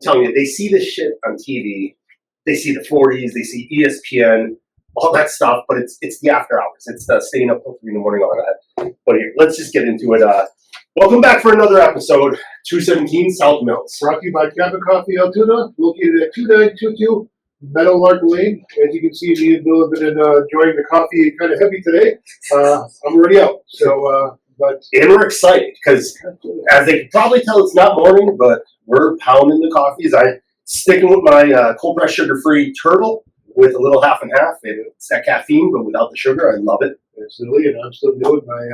telling you, they see this shit on TV. They see the 40s, they see ESPN, all that stuff, but it's the after hours. It's the staying up till 3 in the morning, all that. But here, let's just get into it. Welcome back for another episode, 217 South Mills. Brought to you by Cabin Coffee Altoona, located at 2922 Meadowlark Lane. As you can see, me and Bill have been enjoying the coffee kind of heavy today. I'm already out, And we're excited because, as they can probably tell, it's not morning, but we're pounding the coffees. I'm sticking with my cold pressed sugar-free turtle with a little half and half. It's that caffeine, but without the sugar. I love it. Absolutely, and I'm still doing my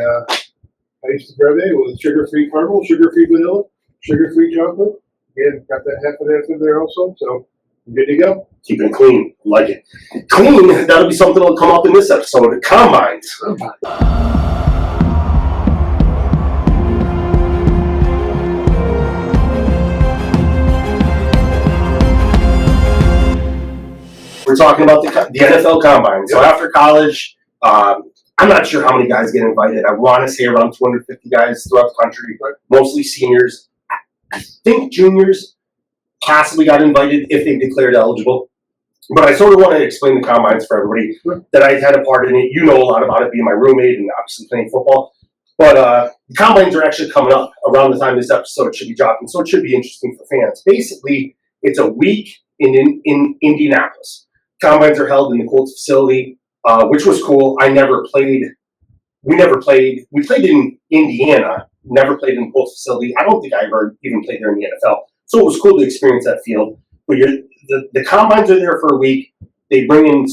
iced breve with sugar-free caramel, sugar-free vanilla, sugar-free chocolate. Again, got that half and half in there also, so I'm good to go. Keep it clean. Like it. Clean, that'll be something that'll come up in this episode. Combines. We're talking about the NFL Combine. So after college, I'm not sure how many guys get invited. I want to say around 250 guys throughout the country, mostly seniors. I think juniors possibly got invited if they declared eligible. But I sort of want to explain the Combines for everybody that I had a part in it. You know a lot about it, being my roommate and obviously playing football. But the Combines are actually coming up around the time this episode should be dropping, so it should be interesting for fans. Basically, it's a week in Indianapolis. Combines are held in the Colts facility, which was cool. We played in Indiana, never played in the Colts facility. I don't think I ever even played there in the NFL. So it was cool to experience that field. But the Combines are there for a week. They bring in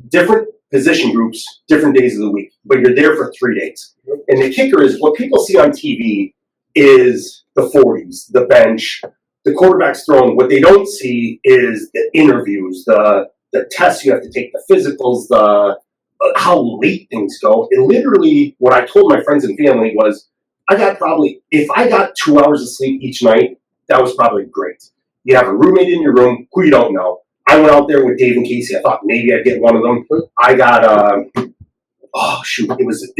different position groups, different days of the week. But you're there for 3 days. And the kicker is, what people see on TV is the 40s, the bench, the quarterback's throwing. What they don't see is the interviews, the tests you have to take, the physicals, the how late things go. And literally, what I told my friends and family was, if I got 2 hours of sleep each night, that was probably great. You have a roommate in your room who you don't know. I went out there with Dave and Casey. I thought maybe I'd get one of them. I got, it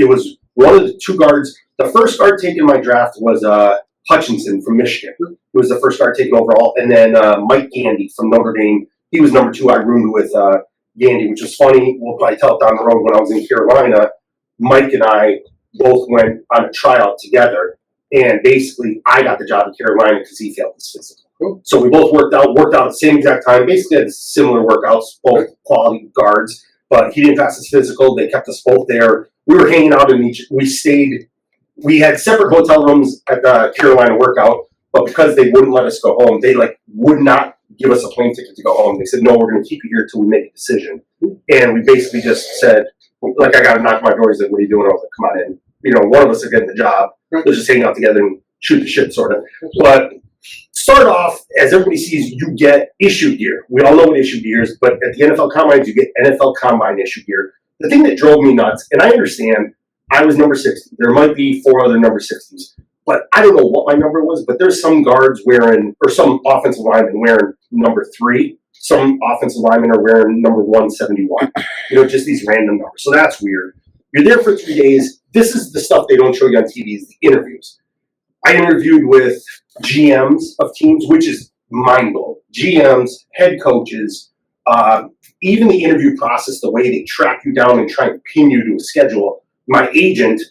was one of the two guards. The first guard taken in my draft was Hutchinson from Michigan, who was the first guard taken overall. And then Mike Gandy from Notre Dame. He was number 2. I roomed with Gandy, which was funny. We'll probably tell it down the road. When I was in Carolina, Mike and I both went on a tryout together. And basically, I got the job at Carolina because he failed his physical. So we both worked out at the same exact time. Basically had similar workouts, both quality guards. But he didn't pass his physical. They kept us both there. We were hanging out we had separate hotel rooms at the Carolina workout, but because they wouldn't let us go home, they would not give us a plane ticket to go home. They said, no, we're going to keep you here until we make a decision. And we basically just said, I got to knock my door. He's like, what are you doing? I was like, come on in. One of us is getting the job. Let's just hang out together and shoot the shit, sort of. But start off, as everybody sees, you get issue gear. We all know what issue gear is, but at the NFL Combines, you get NFL Combine issue gear. The thing that drove me nuts, and I understand, I was number 60. There might be 4 other number 60s. But I don't know what my number was, but there's some guards wearing, or some offensive linemen wearing number 3. Some offensive linemen are wearing number 171. Just these random numbers. So that's weird. You're there for 3 days. This is the stuff they don't show you on TV, is the interviews. I interviewed with GMs of teams, which is mind-blowing. GMs, head coaches, even the interview process, the way they track you down and try and pin you to a schedule. My agent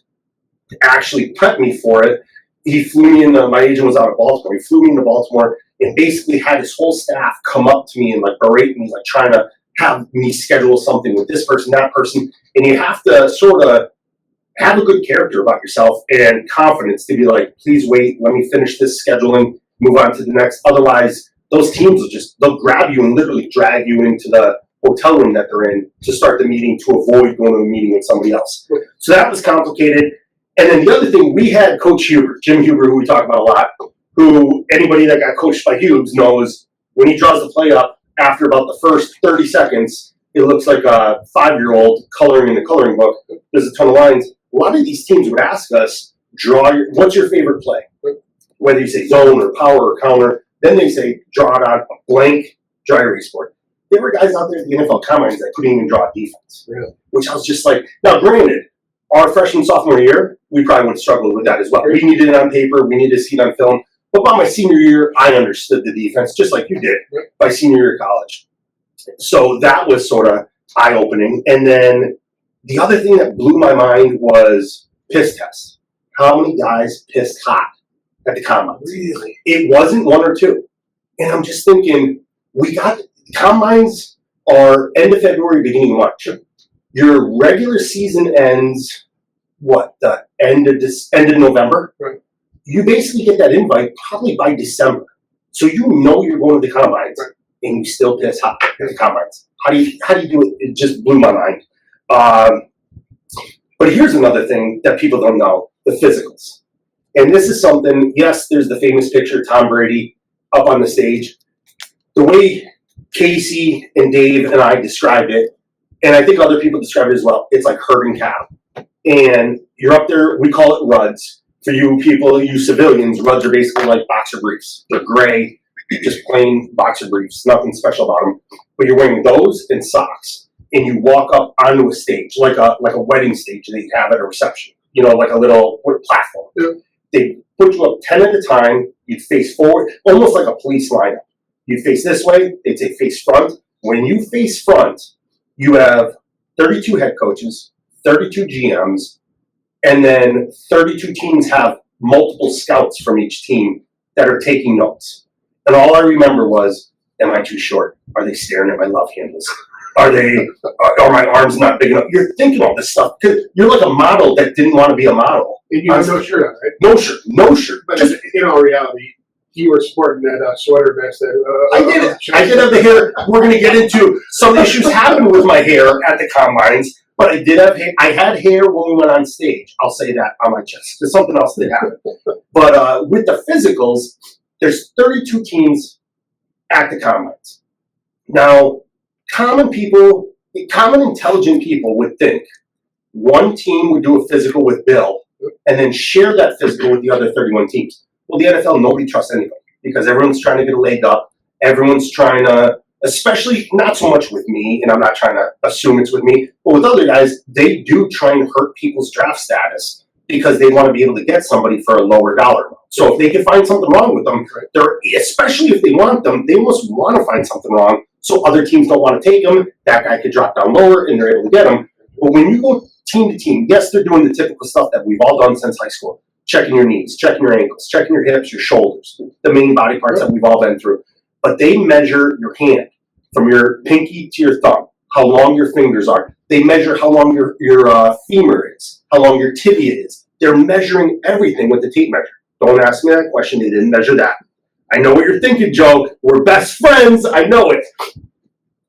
actually prepped me for it. He flew me in. My agent was out of Baltimore. He flew me into Baltimore and basically had his whole staff come up to me and berate me, trying to have me schedule something with this person, that person. And you have to sort of have a good character about yourself and confidence to be please wait, let me finish this scheduling, move on to the next. Otherwise, those teams they'll grab you and literally drag you into the hotel room that they're in to start the meeting to avoid going to a meeting with somebody else. So that was complicated. And then the other thing, we had Coach Huber, Jim Huber, who we talk about a lot, who anybody that got coached by Hughes knows when he draws the play up, after about the first 30 seconds, it looks like a 5-year-old coloring in the coloring book. There's a ton of lines. A lot of these teams would ask us, what's your favorite play? Whether you say zone or power or counter, then they say, draw it on a blank, draw your export. There were guys out there at the NFL Combines that couldn't even draw a defense. Really? Which I was just now granted, our freshman, sophomore year, we probably would have struggled with that as well. We needed it on paper, we needed to see it on film, But by my senior year, I understood the defense just like you did by senior year of college. So that was sort of eye-opening. And then the other thing that blew my mind was piss tests. How many guys pissed hot at the combines? Really? It wasn't one or two. And I'm just thinking, combines are end of February, beginning of March. Your regular season ends, the end of November? Right. You basically get that invite probably by December. So you know you're going to the combines, right, and you still piss hot at the combines. How do you do it? It just blew my mind. But here's another thing that people don't know, the physicals. And this is something, yes, there's the famous picture of Tom Brady up on the stage. The way Casey and Dave and I described it, and I think other people describe it as well, it's like herding cattle. And you're up there, we call it ruds. For you people, you civilians, ruds are basically like boxer briefs. They're gray, just plain boxer briefs, nothing special about them. But you're wearing those and socks, and you walk up onto a stage, like a wedding stage that you have at a reception. You know, like a little platform. Yeah. They put you up 10 at a time. You'd face forward, almost like a police lineup. You'd face this way. They'd say face front. When you face front, you have 32 head coaches, 32 GMs, and then 32 teams have multiple scouts from each team that are taking notes. And all I remember was, am I too short? Are they staring at my love handles? Are my arms not big enough? You're thinking all this stuff because you're like a model that didn't want to be a model. And you have no shirt on, right? No shirt. But Just, in all reality, you were sporting that sweater vest. I did have the hair. We're going to get into some issues happened with my hair at the combines, but I did have hair. I had hair when we went on stage. I'll say that on my chest. There's something else that happened. But with the physicals, there's 32 teams at the combines. Now, common intelligent people would think one team would do a physical with Bill and then share that physical with the other 31 teams. Well, the NFL, nobody trusts anybody because everyone's trying to get a leg up. Everyone's trying to, especially not so much with me, and I'm not trying to assume it's with me, but with other guys, they do try and hurt people's draft status because they want to be able to get somebody for a lower dollar amount. So if they can find something wrong with them, especially if they want them, they must want to find something wrong so other teams don't want to take them. That guy could drop down lower and they're able to get them. But when you go team to team, yes, they're doing the typical stuff that we've all done since high school. Checking your knees, checking your ankles, checking your hips, your shoulders, the main body parts that we've all been through. But they measure your hand from your pinky to your thumb, how long your fingers are. They measure how long your femur is, how long your tibia is. They're measuring everything with the tape measure. Don't ask me that question. They didn't measure that. I know what you're thinking, Joe. We're best friends. I know it.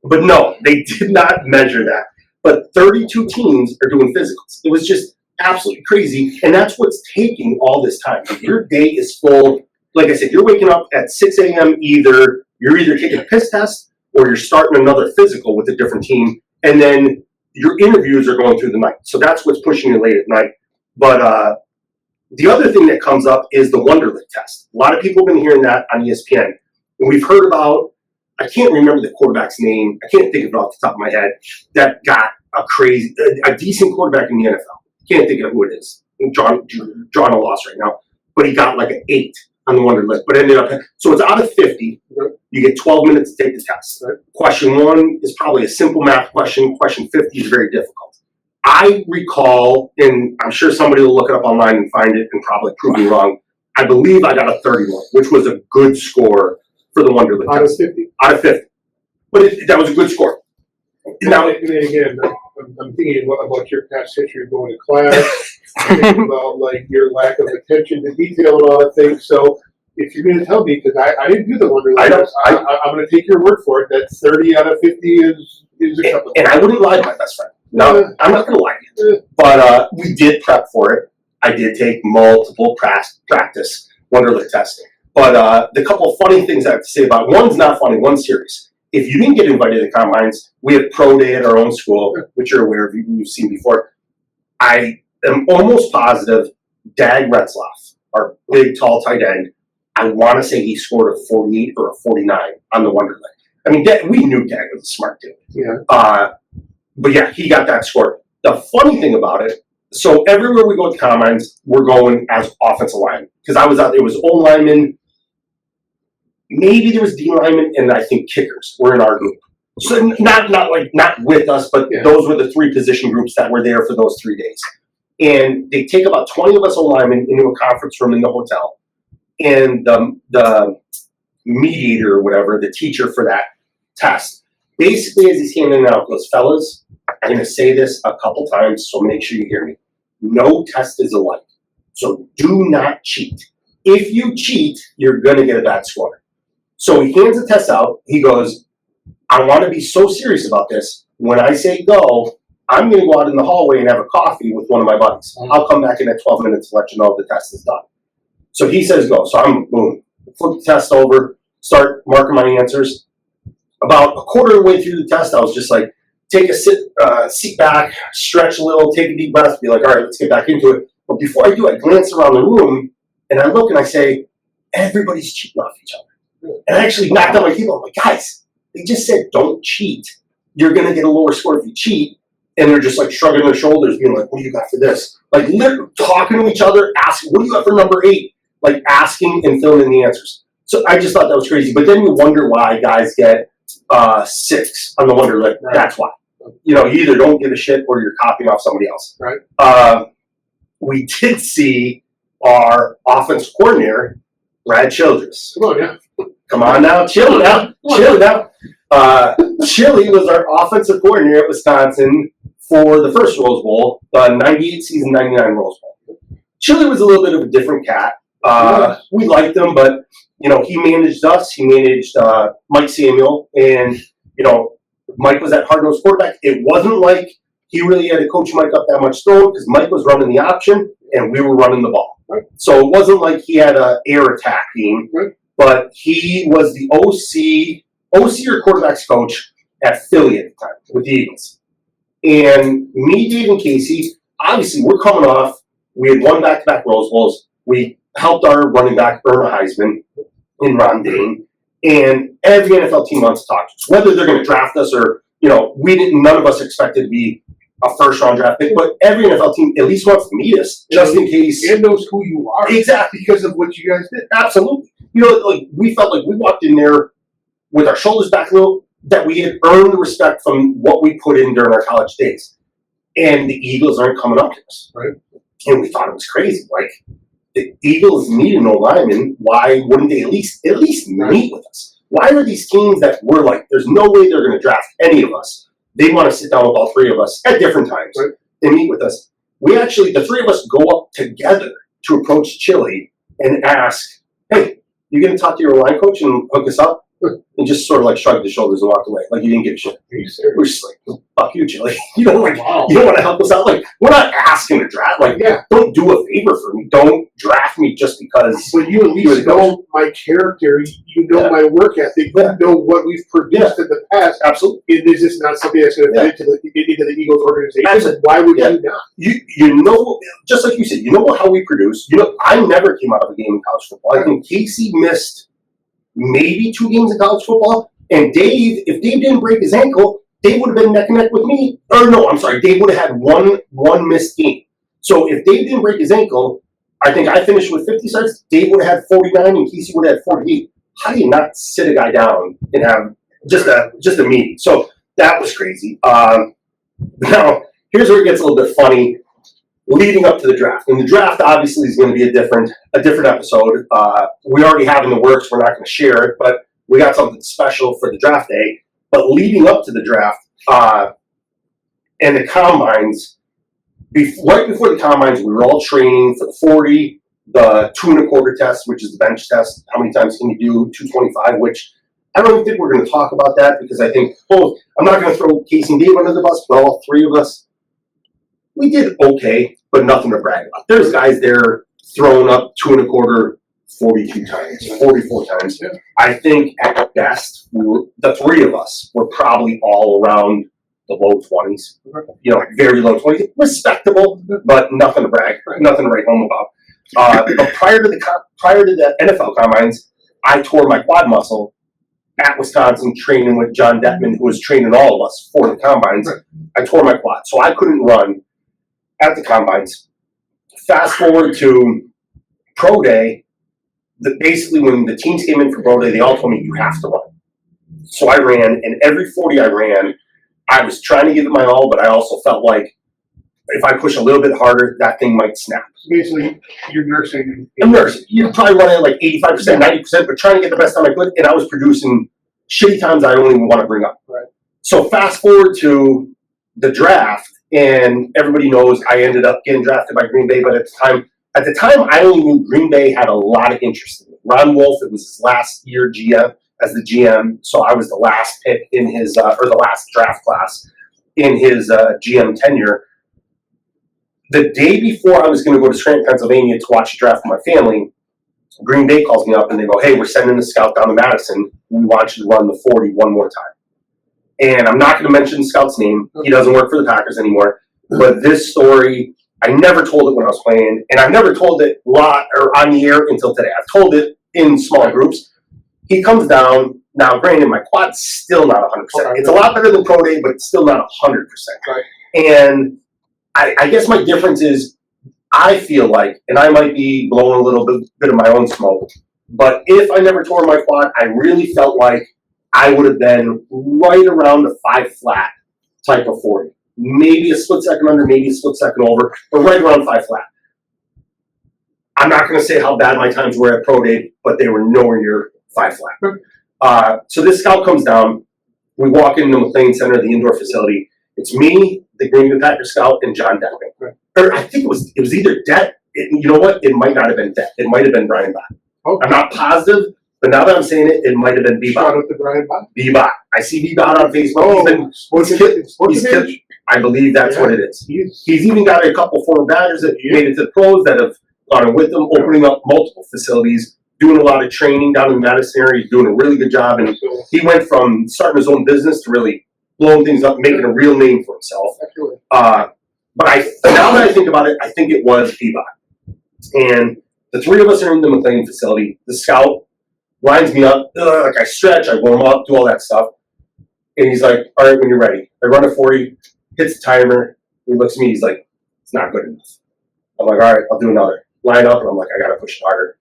But no, they did not measure that. But 32 teams are doing physicals. It was just absolutely crazy. And that's what's taking all this time. Your day is full. Like I said, you're waking up at 6 a.m. You're either taking a piss test or you're starting another physical with a different team. And then your interviews are going through the night. So that's what's pushing you late at night. But the other thing that comes up is the Wonderlic test. A lot of people have been hearing that on ESPN. And we've heard about, I can't remember the quarterback's name. I can't think of it off the top of my head. That got a decent quarterback in the NFL. Can't think of who it is. I'm drawing a loss right now. But he got like an 8 on the Wonderlic. But ended up, so it's out of 50. You get 12 minutes to take the test. Question 1 is probably a simple math question. Question 50 is very difficult. I recall, and I'm sure somebody will look it up online and find it and probably prove me wrong, I believe I got a 31, which was a good score for the Wonderlic out test. of 50. Out of 50. But that was a good score. Now, And then again, I'm thinking about your past history of going to class, thinking about like your lack of attention to detail and all that things. So if you're going to tell me, because I didn't do the Wonderlic test, I'm going to take your word for it that 30 out of 50 is a couple. and I wouldn't lie to my best friend. No, I'm not going to lie to you. But we did prep for it. I did take multiple practice Wonderlic testing. But the couple of funny things I have to say about it, one's not funny, one's serious. If you didn't get invited to the combines, we have pro day at our own school, which you're aware of, you've seen before. I am almost positive Dag Retzloff, our big, tall tight end, I want to say he scored a 48 or a 49 on the Wonderlic. I mean, we knew Dag was a smart dude. Yeah. But yeah, he got that score. The funny thing about it, so everywhere we go to combines, we're going as offensive linemen. Because I was out there, it was O linemen, maybe there was D linemen, and I think kickers were in our group. So not with us, but Yeah. those were the 3 position groups that were there for those 3 days. And they take about 20 of us O-linemen into a conference room in the hotel, and the mediator or whatever, the teacher for that test, basically as he's handing it out, goes, fellas, I'm going to say this a couple times, so make sure you hear me. No test is alike. So do not cheat. If you cheat, you're going to get a bad score. So he hands the test out. He goes, I want to be so serious about this. When I say go, I'm going to go out in the hallway and have a coffee with one of my buddies. I'll come back in at 12 minutes to let you know the test is done. So he says go. So I'm, boom, flip the test over, start marking my answers. About a quarter of the way through the test, I was just like, take a seat back, stretch a little, take a deep breath, be like, all right, let's get back into it. But before I do, I glance around the room and I look and I say, everybody's cheating off each other. And I actually knocked on my table. I'm like, guys, they just said don't cheat. You're going to get a lower score if you cheat. And they're just like shrugging their shoulders, being like, what do you got for this? Like literally talking to each other, asking, what do you got for number 8? Like asking and filling in the answers. So I just thought that was crazy. But then you wonder why guys get 6 on the wonder list. Right. That's why. You know, you either don't give a shit or you're copying off somebody else. Right. We did see our offense coordinator, Brad Childress. Come on now, chill now. Chili was our offensive coordinator at Wisconsin for the first Rose Bowl, the 98 season, 99 Rose Bowl. Chili was a little bit of a different cat. We liked him, but, you know, he managed us. He managed Mike Samuel, and, you know, Mike was that hard-nosed quarterback. It wasn't like he really had to coach Mike up that much throwing because Mike was running the option and we were running the ball. Right. So it wasn't like he had an air attack team, right. But he was the OC or quarterback's coach at Philly at the time with the Eagles. And me, Dave, and Casey, obviously we're coming off, we had won back-to-back Rose Bowls. We helped our running back, Irma Heisman, in Ron Dane. And every NFL team wants to talk to us, whether they're going to draft us or, you know, none of us expected to be a first-round draft pick, but every NFL team at least wants to meet us, just in case. And knows who you are. Exactly. Because of what you guys did. Absolutely. You know, like, we felt like we walked in there with our shoulders back a little, that we had earned the respect from what we put in during our college days. And the Eagles aren't coming up to us. Right. And we thought it was crazy. Like, the Eagles need an O-lineman. Why wouldn't they at least meet with us? Why are these teams that we're like, there's no way they're going to draft any of us? They want to sit down with all 3 of us at different times and meet with us. We actually, the 3 of us go up together to approach Chili and ask, hey, you going to talk to your line coach and hook us up? And just sort of like shrugged his shoulders and walked away. Like, you didn't give a shit. We're just like, fuck you, Chili. You don't you don't want to help us out. Like, we're not asking to draft. Like, don't do a favor for me. Don't draft me just because. But you at least know my character. You know my work ethic. You know what we've produced in the past. Absolutely. It is just not something that's going to fit into the Eagles organization. Absolutely. Why would you not? You know, just like you said, you know how we produce. You know, I never came out of a game in college football. I think Casey missed maybe 2 games in college football. And Dave, if Dave didn't break his ankle, Dave would have been neck and neck with me. Or no, I'm sorry, Dave would have had one missed game. So if Dave didn't break his ankle, I think I finished with 50 starts. Dave would have had 49 and Casey would have had 48. How do you not sit a guy down and have just a meeting? So that was crazy. Now, here's where it gets a little bit funny. Leading up to the draft, and the draft obviously is going to be a different episode. We already have in the works. We're not going to share it, but we got something special for the draft day. But leading up to the draft and the combines, right before the combines, we were all training for the 40, the 2 1/4 test, which is the bench test. How many times can you do 225? Which I don't even think we're going to talk about that because I think I'm not going to throw Casey and Dave under the bus, but all 3 of us. We did okay, but nothing to brag about. There's guys there throwing up 2 1/4, 42 times, 44 times. Yeah. I think at best, the 3 of us were probably all around the low 20s. You know, like very low 20s. Respectable, but nothing to brag, nothing to write home about. But prior to the NFL combines, I tore my quad muscle at Wisconsin training with John Detman, who was training all of us for the combines. I tore my quad, so I couldn't run at the combines. Fast forward to pro day, basically when the teams came in for Pro Day, they all told me you have to run. So I ran, and every 40 I ran, I was trying to give it my all, but I also felt like if I push a little bit harder, that thing might snap. Basically, you're nursing. I'm nursing. You're probably running at like 85%, 90%, but trying to get the best time I could, and I was producing shitty times I don't even want to bring up. Right. So fast forward to the draft, and everybody knows I ended up getting drafted by Green Bay, but at the time, I only knew Green Bay had a lot of interest in me. Ron Wolf, it was his last year GM as the GM, so I was the last pick in his, or the last draft class in his GM tenure. The day before I was going to go to Scranton, Pennsylvania to watch the draft with my family, Green Bay calls me up and they go, hey, we're sending a scout down to Madison. We want you to run the 40 one more time. And I'm not going to mention the scout's name. He doesn't work for the Packers anymore. But this story, I never told it when I was playing, and I've never told it on the air until today. I've told it in small groups. He comes down. Now, granted, my quad's still not 100%. It's a lot better than Pro Day, but it's still not 100%. Right. And I guess my difference is I feel like, and I might be blowing a little bit of my own smoke, but if I never tore my quad, I really felt like I would have been right around the 5 flat type of 40. Maybe a split second under, maybe a split second over, but right around 5 flat. I'm not going to say how bad my times were at Pro Day, but they were nowhere near 5 flat. So this scout comes down. We walk into the McLean Center, the indoor facility. It's me, the Green Bay Packers scout, and John Deckman. Right. Or I think it was either Det. You know what? It might not have been Det. It might have been Brian Bott. Okay. I'm not positive, but now that I'm saying it, it might have been Shout B-Bot. out to Brian Bott. B-Bot. I see B-Bot on Facebook. He's killed. I believe that's what it is. He's even got a couple former batters that made it to the pros that have gone with him, opening up multiple facilities, doing a lot of training down in the Madison area, doing a really good job. And he went from starting his own business to really blowing things up, making a real name for himself. But now that I think about it, I think it was B-Bot. And the three of us are in the McLean facility. The scout lines me up, like I stretch, I warm up, do all that stuff. And he's like, all right, when you're ready. I run a 40, hits the timer. He looks at me, he's like, it's not good enough. I'm like, all right, I'll do another. Line up, and I'm like, I gotta push it harder.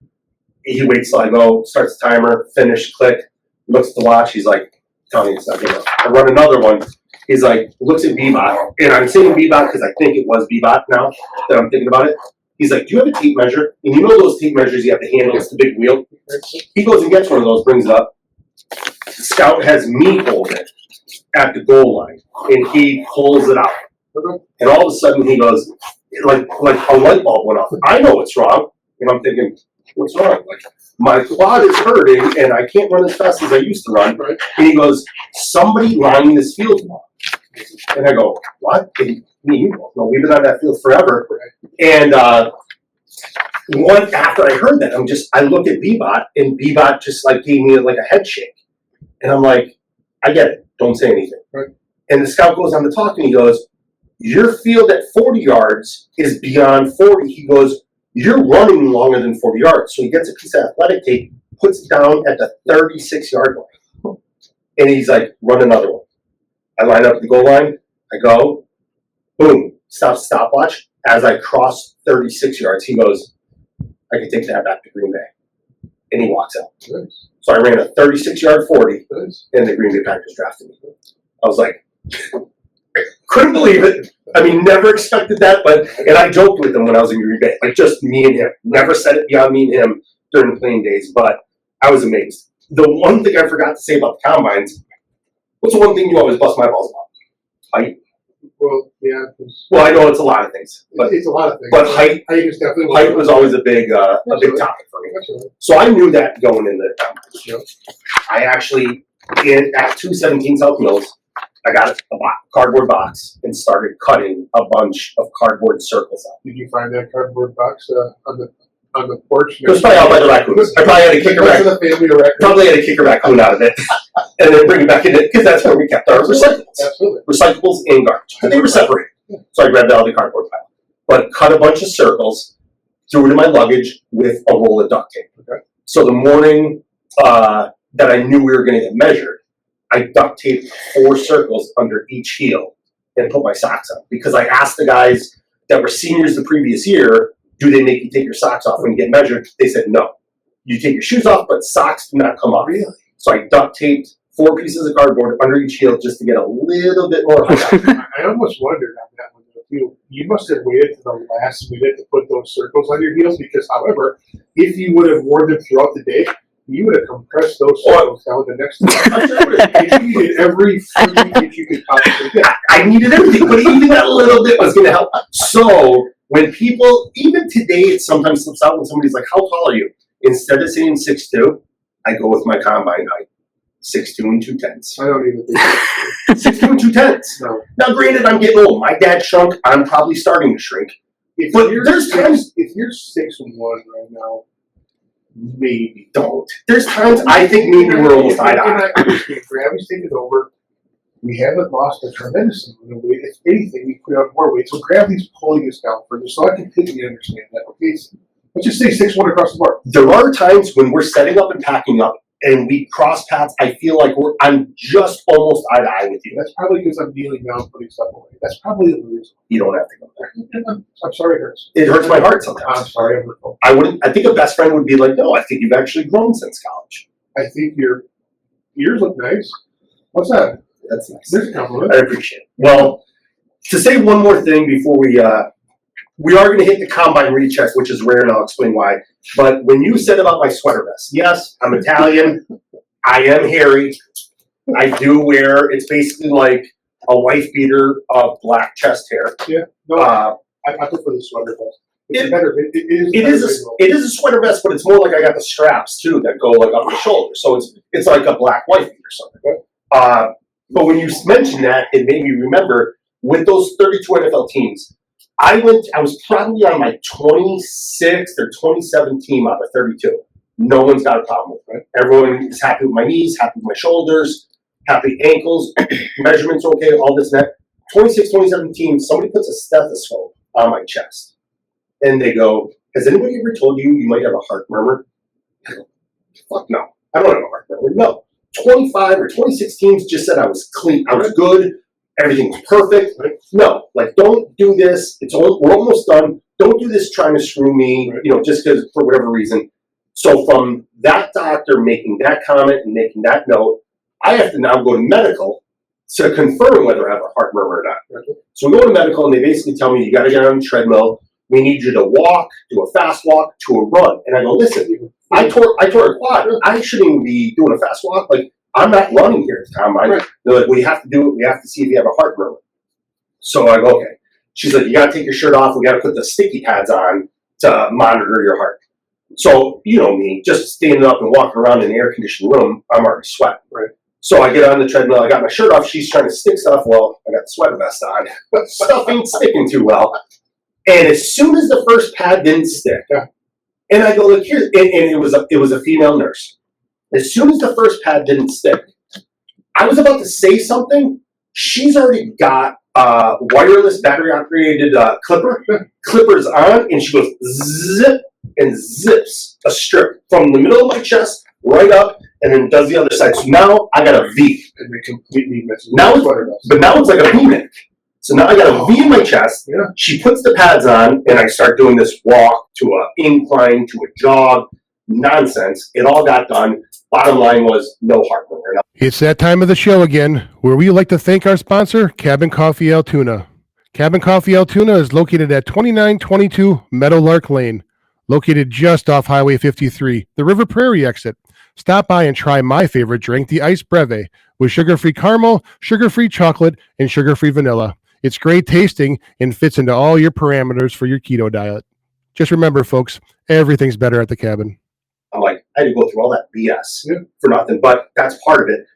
He waits till I go, starts the timer, finish, click, looks at the watch, he's like, tell me it's not good enough. I run another one. He's like, looks at B-Bot, and I'm saying B-Bot because I think it was B-Bot now that I'm thinking about it. He's like, do you have a tape measure? And you know those tape measures you have to handle, it's the big wheel. He goes and gets one of those, brings it up. The scout has me hold it at the goal line, and he pulls it out. And all of a sudden he goes, like a light bulb went off. I know what's wrong. And I'm thinking, what's wrong? Like, my quad is hurting, and I can't run as fast as I used to run. Right. And he goes, somebody lining this field wrong. And I go, what? And me, no, we've been on that field forever. And after I heard that, I look at B-Bot, and B-Bot just like gave me like a head shake. And I'm like, I get it. Don't say anything. Right. And the scout goes on to talk, and he goes, your field at 40 yards is beyond 40. He goes, you're running longer than 40 yards. So he gets a piece of athletic tape, puts it down at the 36-yard line. And he's like, run another one. I line up at the goal line. I go, boom, stopwatch. As I cross 36 yards, he goes, I can take that back to Green Bay. And he walks out. Nice. So I ran a 36-yard 40, Nice. and the Green Bay Packers drafted me. I was like, couldn't believe it. I mean, never expected that, and I joked with him when I was in Green Bay, like just me and him. Never said it beyond me and him during the playing days, but I was amazed. The one thing I forgot to say about the combines, what's the one thing you always bust my balls about? Height. Well, yeah. Well, I know it's a lot of things, but It's a lot of things. but height is definitely height was always a big topic for me. Absolutely. So I knew that going into the combines. Yep. I actually, at 217 South Mills, I got a cardboard box and started cutting a bunch of cardboard circles out. Did you find that cardboard box on the porch? It was probably out by the raccoons. I probably had to kick a raccoon. The family of raccoons. Probably had to kick a raccoon out of it and then bring it back in it because that's where we kept our recyclables. Absolutely. Recyclables and garbage. But they were separated. So I grabbed out of the cardboard pile. But cut a bunch of circles, threw it in my luggage with a roll of duct tape. Okay. So the morning that I knew we were going to get measured, I duct taped 4 circles under each heel and put my socks on. Because I asked the guys that were seniors the previous year, do they make you take your socks off when you get measured? They said no. you take your shoes off, but socks do not come off. Really? So I duct taped 4 pieces of cardboard under each heel just to get a little bit more height. I almost wondered on that one. You must have waited to the last minute to put those circles on your heels because, however, if you would have worn them throughout the day, you would have compressed those circles down the next day. You needed every freaking inch you could possibly get. I needed everything, but even that little bit was going to help. So when people, even today, it sometimes slips out when somebody's like, "How tall are you?" Instead of saying 6'2", I go with my combine height, 6'2" and 2/10. I don't even think 6'2" and 2/10. no. Now, granted, I'm getting old. My dad shrunk. I'm probably starting to shrink. But there's times if you're 6'1" right now, maybe don't. There's times I think maybe we're almost eye to eye. I understand. Gravity's taken over. We haven't lost a tremendous amount of weight. If anything, we put out more weight. So gravity's pulling us down further. So I completely understand that. Okay, so let's just say 6'1" across the board. There are times when we're setting up and packing up and we cross paths. I feel like I'm just almost eye to eye with you. That's probably because I'm kneeling down putting stuff away. That's probably the reason. You don't have to go there. I'm sorry, it hurts. It hurts my heart I'm sometimes. sorry, I'm hurtful. I think a best friend would be like, "No, I think you've actually grown since college." I think your ears look nice. What's that? That's nice. There's a compliment. I appreciate it. Well, to say one more thing before we are going to hit the combine recheck, which is rare, and I'll explain why. But when you said about my sweater vest, yes, I'm Italian. I am hairy. I do wear, it's basically like a wife beater of black chest hair. Yeah. No, I prefer the sweater vest. It's better. It is a sweater vest, but it's more like I got the straps too that go like up the shoulder. So it's like a black wife beater or something. But when you mentioned that, it made me remember with those 32 NFL teams, I was probably on my 26th or 27th team out of 32. No one's got a problem with it. Everyone is happy with my knees, happy with my shoulders, happy ankles, measurements are okay, all this and that. 26, 27 teams, somebody puts a stethoscope on my chest. And they go, "Has anybody ever told you you might have a heart murmur?" I go, "Fuck no. I don't have a heart murmur." No. 25 or 26 teams just said I was clean. I was good. Everything was perfect. No, like, don't do this. We're almost done. Don't do this trying to screw me, just because for whatever reason. So from that doctor making that comment and making that note, I have to now go to medical to confirm whether I have a heart murmur or not. So we go to medical and they basically tell me, "You got to get on the treadmill. We need you to walk, do a fast walk, to a run." And I go, "Listen, I tore a quad. I shouldn't even be doing a fast walk. Like, I'm not running here at the combine." Right. They're like, "We have to do it. We have to see if you have a heart murmur." So I go, "Okay." She's like, "You got to take your shirt off. We got to put the sticky pads on to monitor your heart." So, you know me, just standing up and walking around in an air-conditioned room, I'm already sweating. Right. So I get on the treadmill, I got my shirt off, she's trying to stick stuff, well, I got the sweater vest on. Stuff ain't sticking too well. And as soon as the first pad didn't stick, and I go, "Look here," and it was a female nurse. As soon as the first pad didn't stick, I was about to say something, she's already got wireless battery-operated clippers on, and she goes zip, and zips a strip from the middle of my chest right up, and then does the other side. So now I got a V. And it completely messes Now with the sweater vest. But now it's like a V-neck. So now I got a V in my chest. Yeah. She puts the pads on, and I start doing this walk to a incline to a jog. Nonsense. It all got done. Bottom line was no heart murmur. It's that time of the show again, where we like to thank our sponsor, Cabin Coffee Altoona. Cabin Coffee Altoona is located at 2922 Meadowlark Lane, located just off Highway 53, the River Prairie exit. Stop by and try my favorite drink, the Ice Breve, with sugar-free caramel, sugar-free chocolate, and sugar-free vanilla. It's great tasting and fits into all your parameters for your keto diet. Just remember, folks, everything's better at the cabin. I'm like, I had to go through all that BS for nothing, but that's part of it.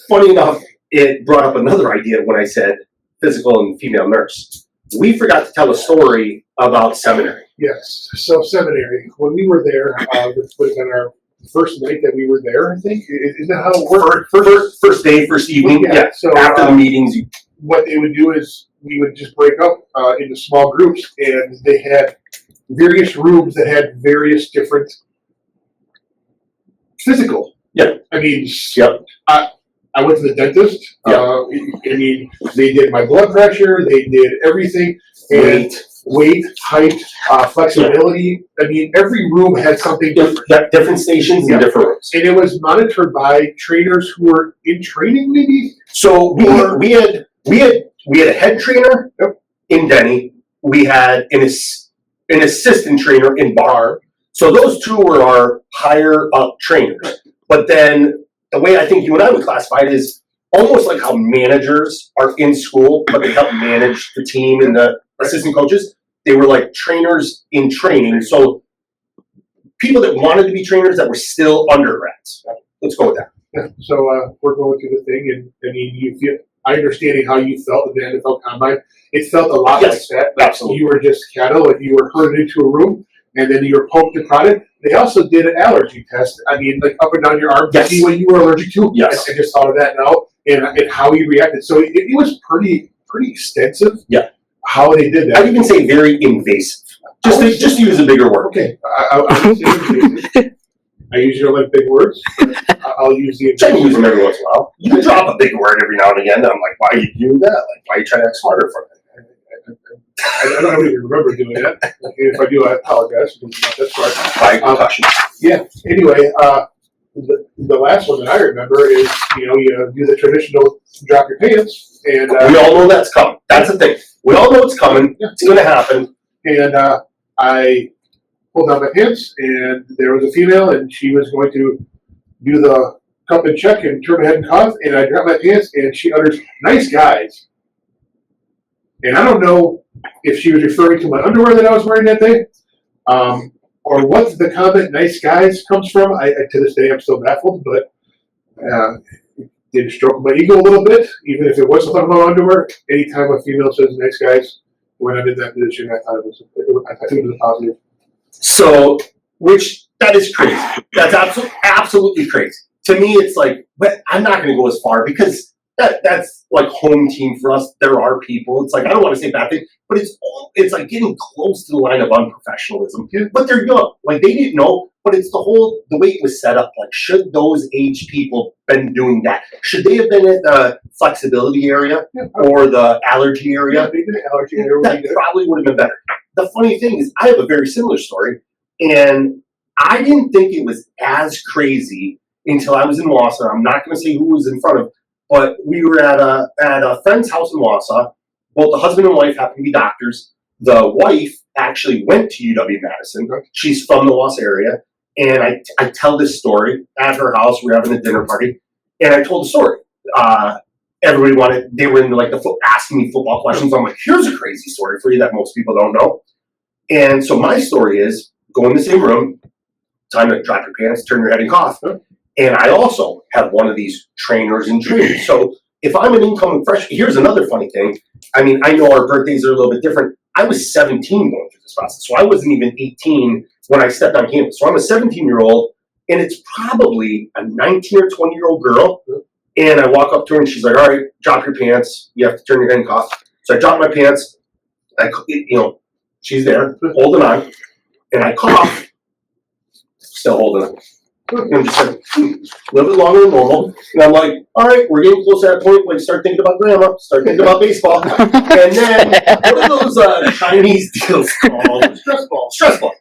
Funny enough, it brought up another idea when I said physical and female nurse. We forgot to tell a story about seminary. Yes. So seminary, when we were there, this would have been our first night that we were there, I think. Isn't that how it worked? First day, first evening. Yeah. So after the meetings, what they would do is we would just break up into small groups, and they had various rooms that had various different physical. Yep. I mean, yep. I went to the dentist. Yep. I mean, they did my blood pressure. They did everything. And weight, height, flexibility. I mean, every room had something different. Different stations Yeah. and different rooms. And it was monitored by trainers who were in training, maybe? So we had a head trainer in Denny. We had an assistant trainer in Bar. So those two were our higher up trainers. But then the way I think you and I would classify it is almost like how managers are in school, but they help manage the team and the assistant coaches. They were like trainers in training. So people that wanted to be trainers that were still undergrads. Let's go with that. Yeah. So we're going through the thing, and I mean, you feel. I understand how you felt at the NFL Combine. It felt a lot Yes, like that. Like absolutely. you were just cattle, and you were herded into a room, and then you were poked and prodded. They also did an allergy test. I mean, like up and down your arm to Yes. see what you were allergic to. Yes. I just thought of that now, and how you reacted. So it was pretty extensive. Yeah. How they did that. I'd even say very invasive. Just to use a bigger word. Okay. I would say invasive. I usually don't like big words. I'll use the. I can use them every once in a while. You can drop a big word every now and again. And I'm like, why you do that? Like, why you trying to act smarter for it? I don't even remember doing that. If I do, I apologize. That's right. By concussion. Yeah. Anyway, the last one that I remember is you do the traditional drop your pants, and We all know that's coming. That's the thing. We all know it's coming. It's going to happen. I pulled down my pants, and there was a female, and she was going to do the cup and check and turn her head and cough, and I dropped my pants, and she utters, "Nice guys." And I don't know if she was referring to my underwear that I was wearing that day, or what the comment "nice guys" comes from. I to this day I'm still baffled, but it did stroke my ego a little bit, even if it wasn't talking about underwear. Anytime a female says "nice guys," when I'm in that position, I thought it was a positive. So, that is crazy. That's absolutely crazy. To me, it's like, but I'm not going to go as far because that's like home team for us. There are people. It's like, I don't want to say bad thing, but it's like getting close to the line of unprofessionalism. Yeah. But they're young. Like they didn't know, but it's the way it was set up. Like, should those age people been doing that? Should they have been at the flexibility area or the allergy area? Yeah, maybe the allergy area would That be good. probably would have been better. The funny thing is, I have a very similar story, and I didn't think it was as crazy until I was in Wausau. I'm not going to say who was in front of, but we were at a friend's house in Wausau. Both the husband and wife happened to be doctors. The wife actually went to UW-Madison. She's from the Wausau area, and I tell this story at her house. We were having a dinner party, and I told the story. Everybody they were into like asking me football questions. I'm like, here's a crazy story for you that most people don't know. And so my story is go in the same room, time to drop your pants, turn your head and cough. And I also have one of these trainers in training. So if I'm an incoming freshman, here's another funny thing. I mean, I know our birthdays are a little bit different. I was 17 going through this process. So I wasn't even 18 when I stepped on campus. So I'm a 17-year-old, and it's probably a 19 or 20-year-old girl. And I walk up to her, and she's like, all right, drop your pants. You have to turn your head and cough. So I drop my pants. She's there, holding on. And I cough, still holding on. And I'm just like, a little bit longer than normal. And I'm like, all right, we're getting close to that point. Like, start thinking about grandma, start thinking about baseball. And then, what are those Chinese deals called? Stress ball.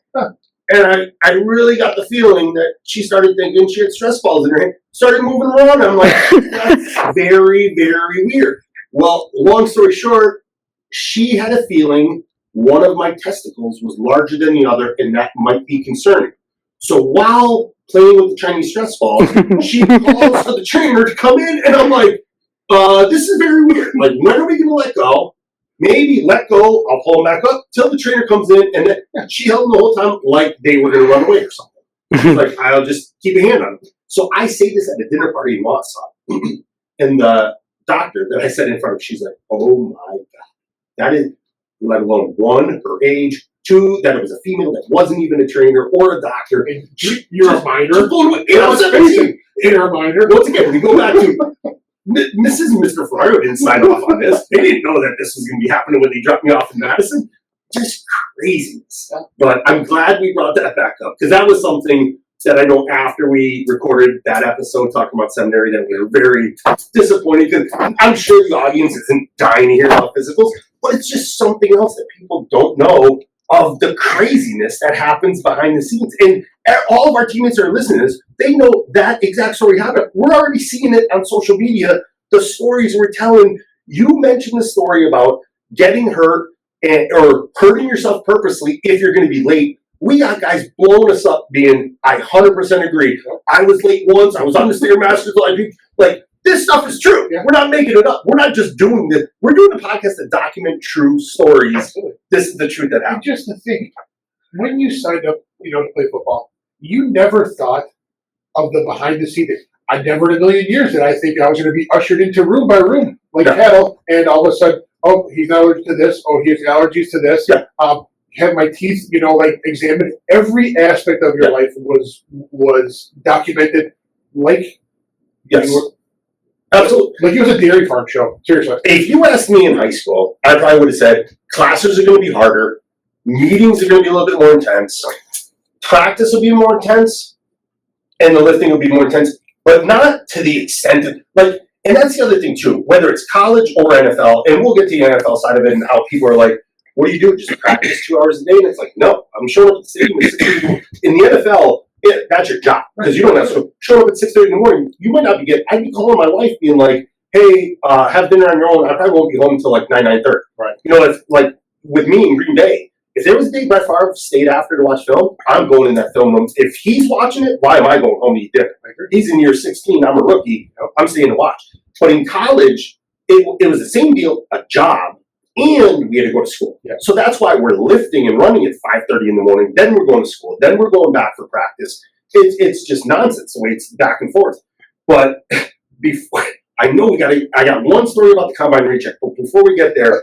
And I really got the feeling that she started thinking she had stress balls in her hand, started moving around. I'm like, that's very, very weird. Well, long story short, she had a feeling one of my testicles was larger than the other, and that might be concerning. So while playing with the Chinese stress balls, she calls for the trainer to come in, and I'm like, this is very weird. Like, when are we going to let go? Maybe let go, I'll pull them back up till the trainer comes in, and then she held them the whole time like they were going to run away or something. She's like, I'll just keep a hand on them. So I say this at a dinner party in Wausau, and the doctor that I sat in front of, she's like, oh my God, that is, let alone one, her age, two, that it was a female that wasn't even a trainer or a doctor. And you're a minor. And I was 17. You're a minor. Once again, we go back to Mrs. and Mr. Ferraro didn't sign off on this. They didn't know that this was going to be happening when they dropped me off in Madison. Just craziness. But I'm glad we brought that back up because that was something that I know after we recorded that episode talking about seminary that we were very disappointed because I'm sure the audience isn't dying to hear about physicals, but it's just something else that people don't know of the craziness that happens behind the scenes. And all of our teammates that are listening to this, they know that exact story happened. We're already seeing it on social media, the stories we're telling. You mentioned the story about getting hurt or hurting yourself purposely if you're going to be late. We got guys blowing us up being, I 100% agree. I was late once. I was on the Stairmaster. Like, this stuff is true. Yeah. We're not making it up. We're not just doing this. We're doing a podcast that document true stories. Absolutely. This is the truth that happened. And just to think, when you signed up, to play football, you never thought of the behind the scenes. I never in a million years did I think I was going to be ushered into room by room like cattle, and all of a sudden, oh, he's allergic to this. Oh, he has allergies to this. Yeah. Have my teeth, examined. Every aspect of your life was documented. Like, yes. Absolutely. Like it was a dairy farm show. Seriously. If you asked me in high school, I probably would have said classes are going to be harder, meetings are going to be a little bit more intense, practice will be more intense, and the lifting will be more intense, but not to the extent of, and that's the other thing too, whether it's college or NFL, and we'll get to the NFL side of it and how people are like, what do you do? Just practice 2 hours a day? And it's like, no, I'm showing up at the stadium at 6:30. In the NFL, that's your job, because you don't have to show up at 6:30 in the morning. You might not be I'd be calling my wife being like, hey, have dinner on your own. I probably won't be home until 9:30. Right. If with me in Green Bay, if there was a day Brett Favre stayed after to watch film, I'm going in that film room. If he's watching it, why am I going home to eat dinner? He's in year 16. I'm a rookie. I'm staying to watch. But in college, it was the same deal, a job, and we had to go to school. Yeah. So that's why we're lifting and running at 5:30 in the morning. Then we're going to school. Then we're going back for practice. It's just nonsense the way it's back and forth. But before, I know I got one story about the combine recheck, but before we get there,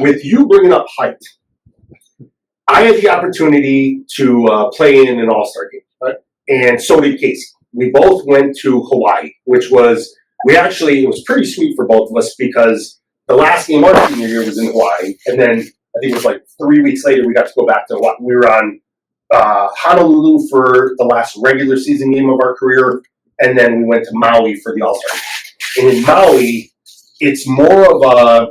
with you bringing up height, I had the opportunity to play in an all-star game, right? And so did Casey. We both went to Hawaii, which was, it was pretty sweet for both of us because the last game our senior year was in Hawaii, and then I think it was 3 weeks later we got to go back to Hawaii. We were on Honolulu for the last regular season game of our career, and then we went to Maui for the All-Star game. And in Maui, it's more of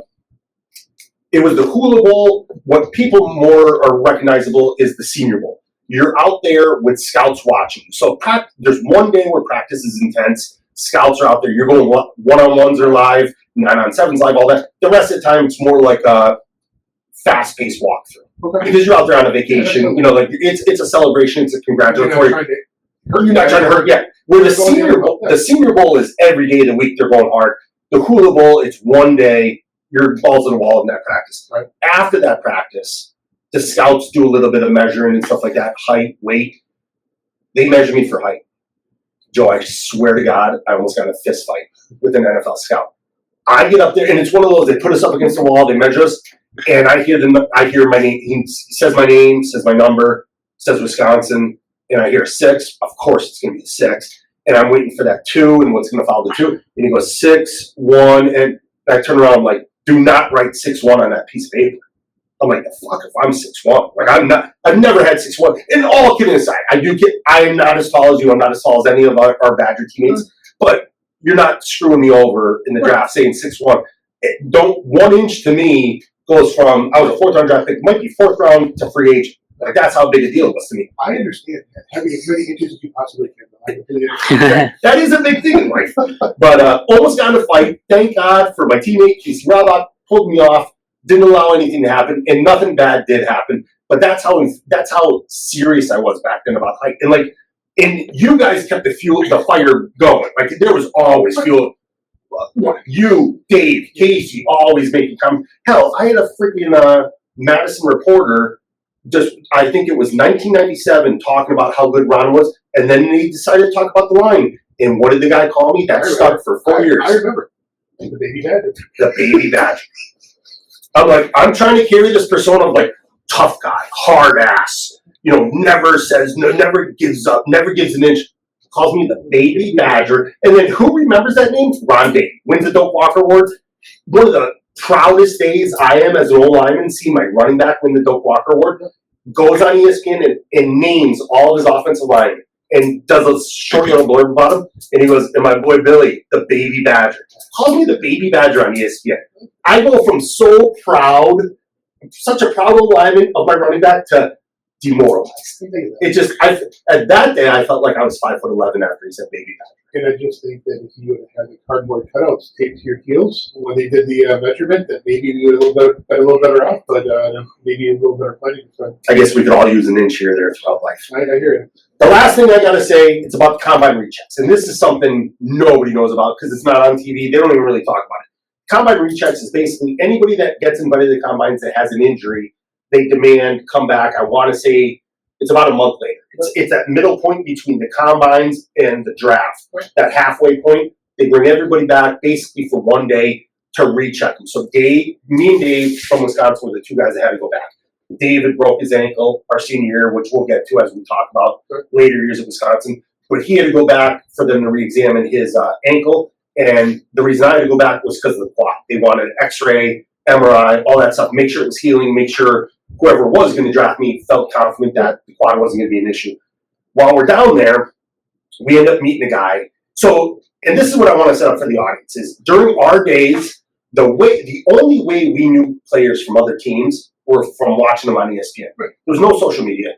it was the Hula Bowl. What people more are recognizable is the Senior Bowl. You're out there with scouts watching. So there's one day where practice is intense. Scouts are out there. You're going one-on-ones are live, 9-on-7s live, all that. The rest of the time, it's more like a fast-paced walkthrough. Okay. Because you're out there on a vacation, it's a celebration, it's a congratulatory. You're not trying to hurt. Yeah. Where the Senior Bowl is every day of the week they're going hard. The Hula Bowl, it's one day, your balls in the wall in that practice. Right. After that practice, the scouts do a little bit of measuring and stuff like that, height, weight. They measure me for height. Joe, I swear to God, I almost got in a fist fight with an NFL scout. I get up there, and it's one of those, they put us up against the wall, they measure us, and I hear my name, he says my name, says my number, says Wisconsin, and I hear 6. Of course it's going to be 6. And I'm waiting for that 2, and what's going to follow the 2. And he goes 6, 1, and I turn around, I'm like, do not write 6-1 on that piece of paper. I'm like, the fuck if I'm 6'1"? I've never had 6'1". And all kidding aside, I am not as tall as you, I'm not as tall as any of our Badger teammates, but you're not screwing me over in the draft saying 6'1". 1 inch to me goes from, I was a 4th round draft pick, might be 4th round to free agent. That's how big a deal it was to me. I understand that. Having as many inches as you possibly can. I completely understand. That is a big thing in life. But almost got in a fight. Thank God for my teammate, Casey Rabach, pulled me off, didn't allow anything to happen, and nothing bad did happen. But that's how serious I was back then about height. And you guys kept the fire going. There was always fuel. You, Dave, Casey, always making comments. Hell, I had a freaking Madison reporter, I think it was 1997, talking about how good Ron was, and then he decided to talk about the line. And what did the guy call me? That stuck for 4 years. I remember. The baby badger. The baby badger. I'm like, I'm trying to carry this persona of tough guy, hard ass, never gives up, never gives an inch. Calls me the baby badger. And then who remembers that name? Ron Dayton. Wins the Doak Walker Award. One of the proudest days I am as an old lineman, see my running back win the Doak Walker Award, goes on ESPN and names all of his offensive linemen and does a short little blurb about him. And he goes, and my boy Billy, the baby badger. Calls me the baby badger on ESPN. I go from so proud, such a proud alignment of my running back to demoralized. It just, at that day, I felt like I was 5'11" after he said baby badger. And I just think that if you would have had the cardboard cutouts taped to your heels when they did the measurement, that maybe you would have been a little better off, but maybe a little better planning. So I guess we could all use an inch here or there throughout life. I hear you. The last thing I gotta say, it's about the combine rechecks. And this is something nobody knows about because it's not on TV. They don't even really talk about it. Combine rechecks is basically anybody that gets invited to the combines that has an injury, they demand come back. I want to say it's about a month later. It's that middle point between the combines and the draft. That halfway point, they bring everybody back basically for one day to recheck them. So me and Dave from Wisconsin were the two guys that had to go back. David broke his ankle our senior year, which we'll get to as we talk about later years at Wisconsin. But he had to go back for them to re-examine his ankle. And the reason I had to go back was because of the quad. They wanted X-ray, MRI, all that stuff. Make sure it was healing. Make sure whoever was going to draft me felt confident that the quad wasn't going to be an issue. While we're down there, we end up meeting a guy. So, and this is what I want to set up for the audience, is during our days, the only way we knew players from other teams were from watching them on ESPN. Right. There was no social media.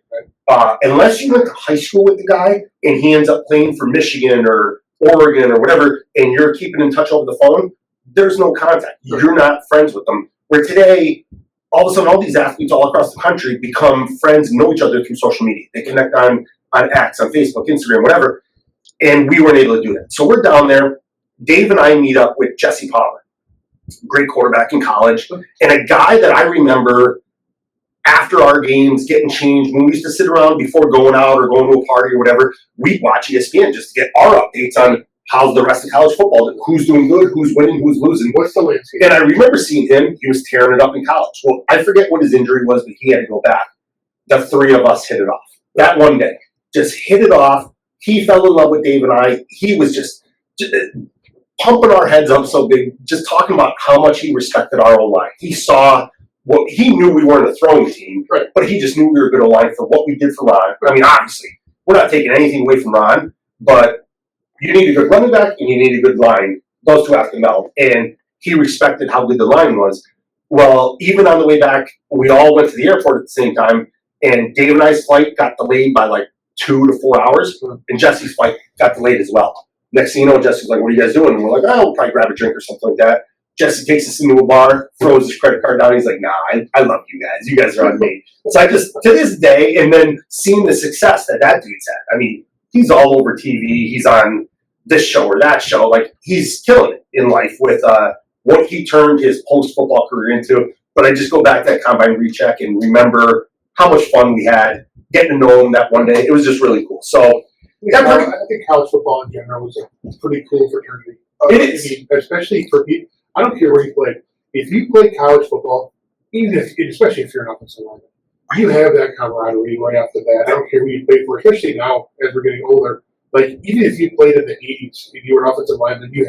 Right. Unless you went to high school with the guy and he ends up playing for Michigan or Oregon or whatever, and you're keeping in touch over the phone, there's no contact. Right. You're not friends with them. Where today, all of a sudden, all these athletes all across the country become friends and know each other through social media. They connect on X, on Facebook, Instagram, whatever. And we weren't able to do that. So we're down there. Dave and I meet up with Jesse Palmer, great quarterback in college, and a guy that I remember after our games getting changed, when we used to sit around before going out or going to a party or whatever, we'd watch ESPN just to get our updates on how's the rest of college football, who's doing good, who's winning, who's losing. What's the landscape? And I remember seeing him, he was tearing it up in college. Well, I forget what his injury was, but he had to go back. The three of us hit it off. That one day, just hit it off. He fell in love with Dave and I. He was just pumping our heads up so big, just talking about how much he respected our O-line. He saw what he knew we weren't a throwing team, right, but he just knew we were a good O-line for what we did for Ron. I mean, obviously, we're not taking anything away from Ron, but you need a good running back and you need a good line. Those two have to meld. And he respected how good the line was. Well, even on the way back, we all went to the airport at the same time, and Dave and I's flight got delayed by like 2 to 4 hours, and Jesse's flight got delayed as well. Next thing you know, Jesse's like, what are you guys doing? And we're like, oh, we'll probably grab a drink or something like that. Jesse takes us into a bar, throws his credit card down. He's like, nah, I love you guys. You guys are on me. So I just, to this day, and then seeing the success that dude's had. I mean, he's all over TV. He's on this show or that show. Like, he's killing it in life with what he turned his post-football career into. But I just go back to that combine recheck and remember how much fun we had getting to know him that one day. It was just really cool. So, I think college football in general was a pretty cool fraternity. It is. I mean, especially for people. I don't care where you play. If you play college football, especially if you're an offensive lineman, you have that camaraderie right off the bat. I don't care who you play for, especially now as we're getting older. Like, even if you played in the 80s, if you were an offensive lineman, you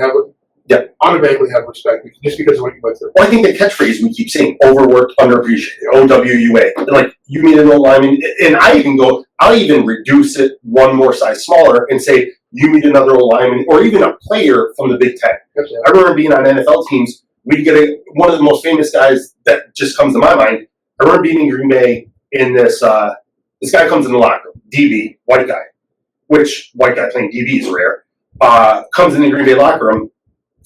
automatically have respect just because of what you went through. Well, I think the catchphrase we keep saying, overworked, underappreciated, OWUA. And like, you mean an O-lineman, and I'll even reduce it one more size smaller and say, you meet another O-lineman, or even a player from the Big Ten. Absolutely. I remember being on NFL teams, we'd get one of the most famous guys that just comes to my mind. I remember being in Green Bay in this guy comes in the locker room, DB, white guy, which white guy playing DB is rare, comes in the Green Bay locker room,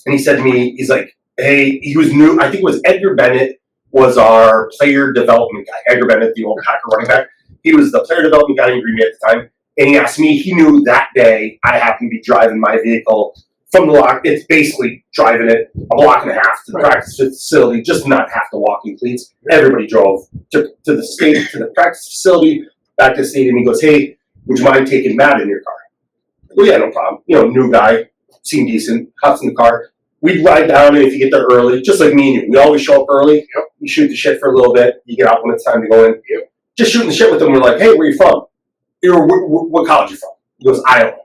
and he said to me, he's like, hey, he was new, I think it was Edgar Bennett was our player development guy. Edgar Bennett, the old Packer running back. He was the player development guy in Green Bay at the time. And he asked me, he knew that day I happened to be driving my vehicle from the lock. It's basically driving it a block and a half to the practice facility, just not have to walk in cleats. Everybody drove to the practice facility, back to the stadium. He goes, hey, would you mind taking Matt in your car? Well, yeah, no problem. You know, new guy, seemed decent, hops in the car. We'd ride down, and if you get there early, just like me and you, we always show up early. Yep. You shoot the shit for a little bit. You get out when it's time to go in. Yep. Just shooting the shit with them. We're like, hey, where you from? What college you from? He goes, Iowa.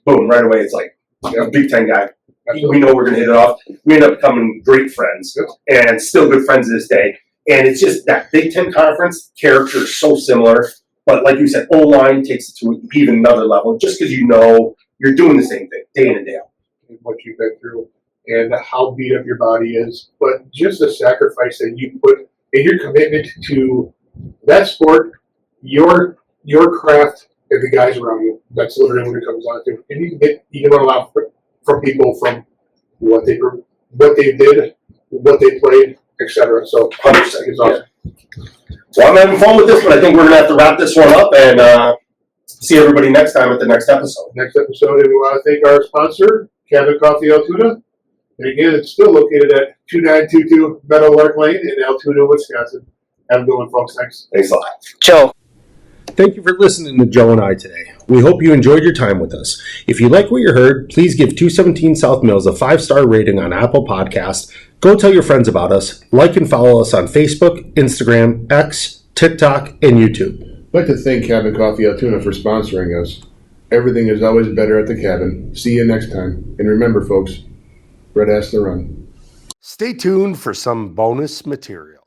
Boom, right away. It's like, a Big Ten guy. We know we're going to hit it off. We end up becoming great friends, and still good friends to this day. And it's just that Big Ten conference character is so similar. But like you said, O-line takes it to even another level just because you know you're doing the same thing day in and day out. And what you've been through and how beat up your body is, but just the sacrifice that you put and your commitment to that sport, your craft, and the guys around you. That's literally what it comes down to. And you can learn a lot from people from what they did, what they played, etc. So 100%. it's awesome. Well, I'm having fun with this, but I think we're gonna have to wrap this one up and see everybody next time at the next episode. Next episode, and we want to thank our sponsor, Cabin Coffee Altoona. And again, it's still located at 2922 Meadowlark Lane in Altoona, Wisconsin. Have a good one, folks. Thanks. Thanks a lot. Joe. Thank you for listening to Joe and I today. We hope you enjoyed your time with us. If you like what you heard, please give 217 South Mills a 5-star rating on Apple Podcasts. Go tell your friends about us. Like and follow us on Facebook, Instagram, X, TikTok, and YouTube. I'd like to thank Cabin Coffee Altoona for sponsoring us. Everything is always better at the cabin. See you next time. And remember, folks, Red has to run. Stay tuned for some bonus material.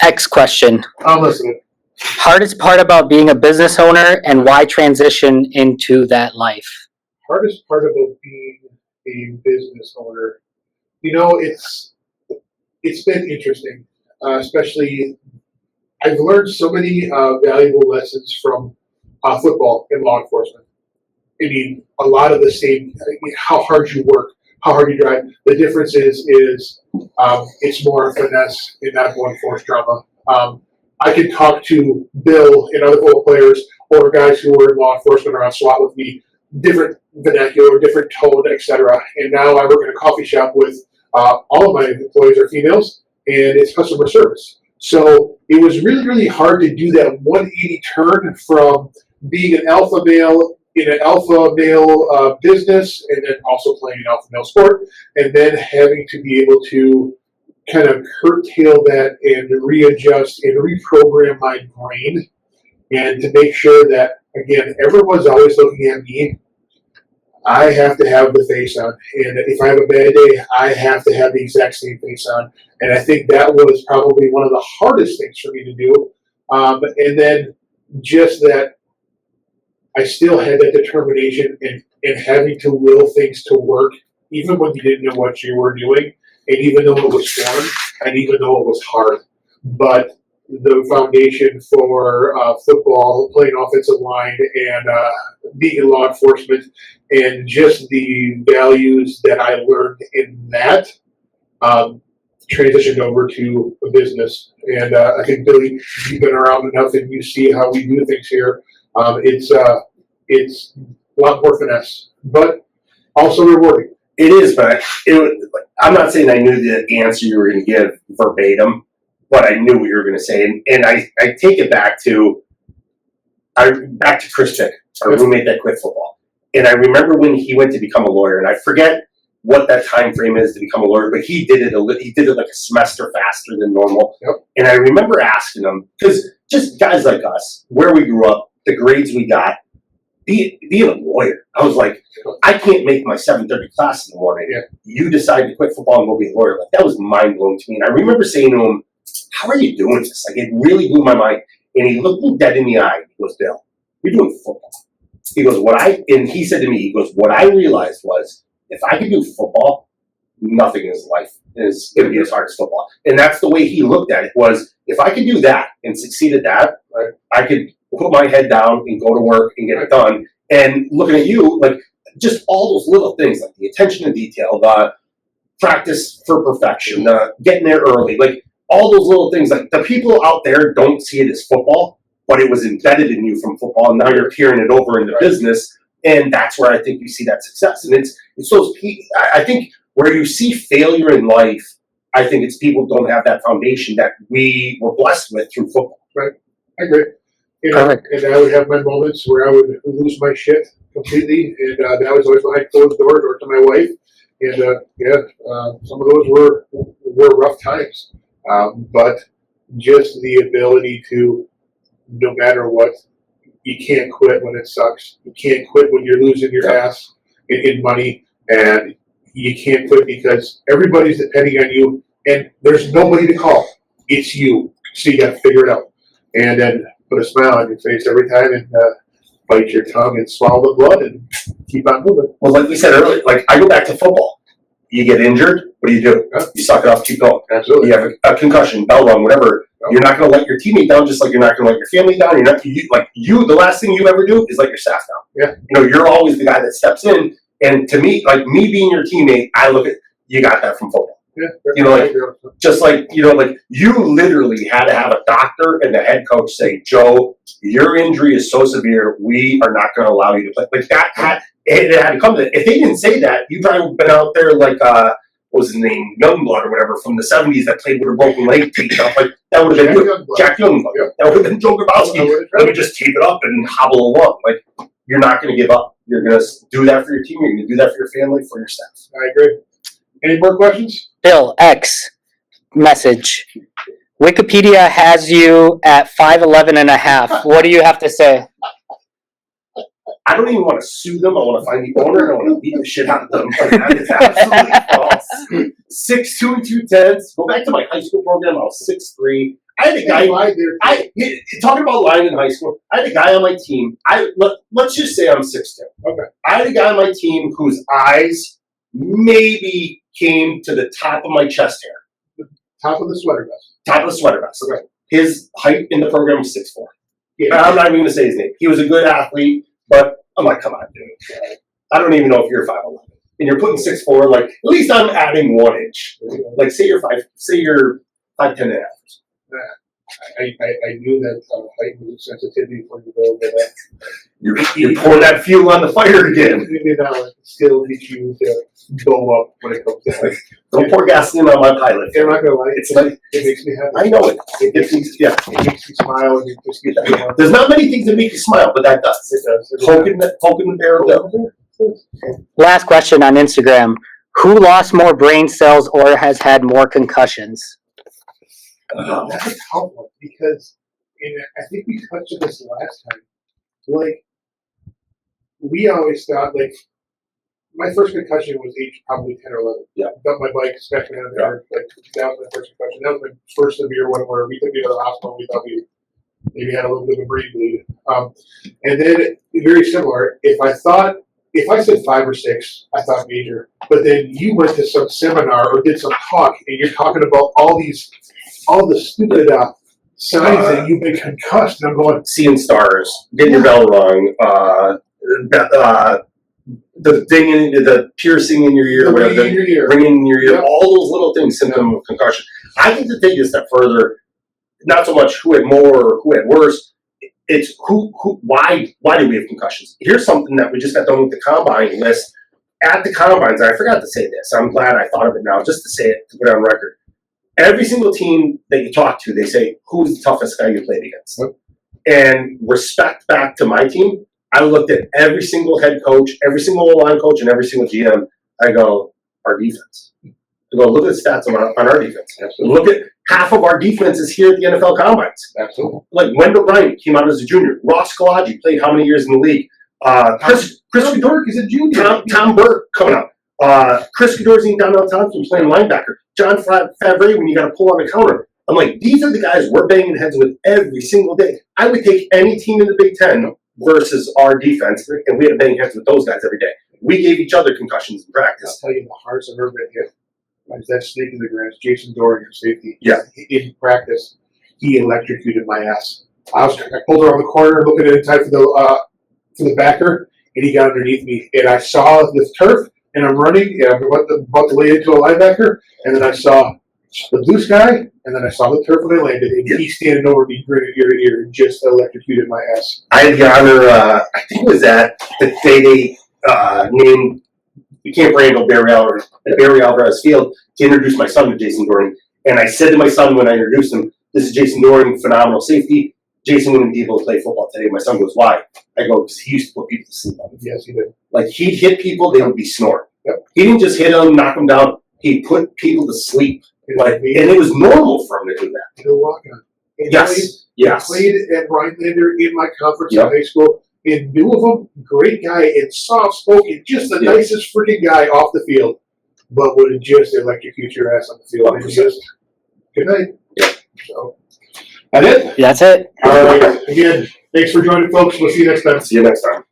X question. I'm listening. Hardest part about being a business owner and why transition into that life? Hardest part about being a business owner, you know, it's been interesting, especially I've learned so many valuable lessons from football and law enforcement. I mean, a lot of the same, how hard you work, how hard you drive. The difference is it's more finesse and not blunt force drama. I can talk to Bill and other football players or guys who were in law enforcement or on SWAT with me, different vernacular, different tone, etc. And now I work in a coffee shop with all of my employees are females, and it's customer service. So it was really, really hard to do that 180 turn from being an alpha male in an alpha male business and then also playing an alpha male sport, and then having to be able to kind of curtail that and readjust and reprogram my brain and to make sure that, again, everyone's always looking at me. I have to have the face on. And if I have a bad day, I have to have the exact same face on. And I think that was probably one of the hardest things for me to do. And then just that I still had that determination and having to will things to work, even when you didn't know what you were doing. And even though it was fun, and even though it was hard, but the foundation for football, playing offensive line, and being in law enforcement, and just the values that I learned in that transitioned over to a business. And I think, Billy, you've been around enough and you see how we do things here. It's a lot more finesse, but also rewarding. It is, but I'm not saying I knew the answer you were going to give verbatim, but I knew what you were going to say. And I take it back to Chris Pick, our roommate that quit football. And I remember when he went to become a lawyer, and I forget what that time frame is to become a lawyer, but he did it like a semester faster than normal. Yep. And I remember asking him, because just guys like us, where we grew up, the grades we got, being a lawyer, I was like, I can't make my 7:30 class in the morning. Yeah. You decide to quit football and go be a lawyer. Like, that was mind blowing to me. And I remember saying to him, how are you doing this? Like, it really blew my mind. And he looked me dead in the eye. He goes, Bill, you're doing football. He goes, and he said to me, he goes, what I realized was, if I could do football, nothing in his life is going to be as hard as football. And that's the way he looked at it, was, if I could do that and succeed at that, Right. I could put my head down and go to work and get it done. And looking at you, like, just all those little things, like the attention to detail, the practice for perfection, the getting there early, like all those little things. Like, the people out there don't see it as football, but it was embedded in you from football. And now you're carrying it over into business, and that's where I think you see that success. And it's those. I think where you see failure in life, I think it's people don't have that foundation that we were blessed with through football. Right. I agree. You know, and I would have my moments where I would lose my shit completely, and that was always behind closed doors or to my wife. And some of those were rough times, but just the ability to, no matter what, you can't quit when it sucks. You can't quit when you're losing your ass in money, and you can't quit because everybody's depending on you, and there's nobody to call. It's you, so you got to figure it out. And then, put a smile on your face every time and bite your tongue and swallow the blood and keep on moving. Well, like we said earlier, like I go back to football. You get injured, what do? Yeah. You suck it off, keep going. Absolutely. You have a concussion, bell rung, whatever. Yeah. You're not going to let your teammate down, just like you're not going to let your family down. You're not the last thing you ever do is let your staff down. Yeah. You know, you're always the guy that steps in. And to me, like me being your teammate, I look at you got that from football. Yeah. You know, like just like you literally had to have a doctor and the head coach say, Joe, your injury is so severe, we are not going to allow you to play. Like that it had to come to that. If they didn't say that, you'd probably have been out there like what was his name, Youngblood or whatever from the 70s that played with a broken leg taped up. Like that would have been Jack Youngblood. Yep. That would have been Joe Grabowski. Let me just tape it up and hobble along. Like you're not going to give up. You're going to do that for your team. You're going to do that for your family, for your staff. I agree. Any more questions? Bill, X message. Wikipedia has you at 5'11" and a half. What do you have to say? I don't even want to sue them. I want to find the owner. I want to beat the shit out of them. Like, that is absolutely false. 6'2" and 210. Go back to my high school program. I was 6'3". I had a guy. Talking about lying in high school. I had a guy on my team. Let's just say I'm 6'2". Okay. I had a guy on my team whose eyes maybe came to the top of my chest hair. Top of the sweater vest. Top of the sweater vest. Okay. His height in the program was 6'4". Yeah. I'm not even going to say his name. He was a good athlete, but I'm like, come on, dude. I don't even know if you're 5'11". And you're putting 6'4", like, at least I'm adding 1 inch. Like, say you're 5'10" and a half. I knew that height was a sensitivity for you, though, but You pour that fuel on the fire again. still get you to go up when it comes to height. Don't pour gasoline on my pilot. I'm not gonna lie, It makes me happy. I know it. It makes me smile and it just gets me on. There's not many things that make you smile, but that does. It does. Poking the barrel down. Last question on Instagram. Who lost more brain cells or has had more concussions? That's a tough one because, and I think we touched on this last time. Like, we always thought, like, my first concussion was age probably 10 or 11. Yeah. Got my bike, especially on there. Like, that was my first concussion. That was my first severe one where we took me to the hospital. We thought we maybe had a little bit of a brain bleed. And then, very similar, if I said 5 or 6, I thought major. But then you went to some seminar or did some talk, and you're talking about all the stupid signs that you've been concussed. And I'm going, Seeing stars, getting your bell rung, the thing the piercing in your ear, whatever, ringing in your ear. ringing in your ear, Yep. all those little things, symptom of concussion. I think to take it a step further, not so much who had more or who had worse, it's why do we have concussions? Here's something that we just got done with the combine list. At the combines, and I forgot to say this, I'm glad I thought of it now, just to say it, to put it on record. Every single team that you talk to, they say, who's the toughest guy you played against? Yep. And respect back to my team, I looked at every single head coach, every single line coach, and every single GM. I go, our defense. I go, look at the stats on our defense. Absolutely. Look at half of our defense is here at the NFL Combines. Absolutely. Like Wendell Bryant came out as a junior. Ross Scalagi played how many years in the league? Chris Burke is a junior. Tom Burke coming up. Chris Cadorzi and Donnell Thompson playing linebacker. John Favre when you got to pull on the counter. I'm like, these are the guys we're banging heads with every single day. I would take any team in the Big Ten versus our defense, and we had to bang heads with those guys every day. We gave each other concussions in I'll practice. tell you the hardest I've ever been hit. Was that snake in the grass, Jason Dorian, safety. Yeah. In practice, he electrocuted my ass. I pulled around the corner, looking at it in time for the backer, and he got underneath me. And I saw the turf, and I'm running, and I'm about to lay into a linebacker, and then I saw the blue sky, and then I saw the turf when I landed, and he's standing over me, grinning ear to ear, and just electrocuted my ass. I had the honor, I think it was at the day they named Camp Randall Barry Alvarez Field to introduce my son to Jason Dorian. And I said to my son when I introduced him, this is Jason Dorian, phenomenal safety. Jason wouldn't be able to play football today. My son goes, why? I go, because he used to put people to sleep on the field. Yes, he did. Like, he'd hit people, they would be snoring. Yep. He didn't just hit them, knock them down. He put people to sleep. Like, and it was normal for him to do that. He'll walk on. And Yes. Yes. Played at Rhinelander in my conference Yep. in high school. And knew of him, great guy, and soft-spoken, just the Yep. nicest freaking guy off the field. But would just electrocute your ass on the field. And 100%. just, good night. Yep. So, That it? That's it. All right. Again, thanks for joining, folks. We'll see you next time. See you next time.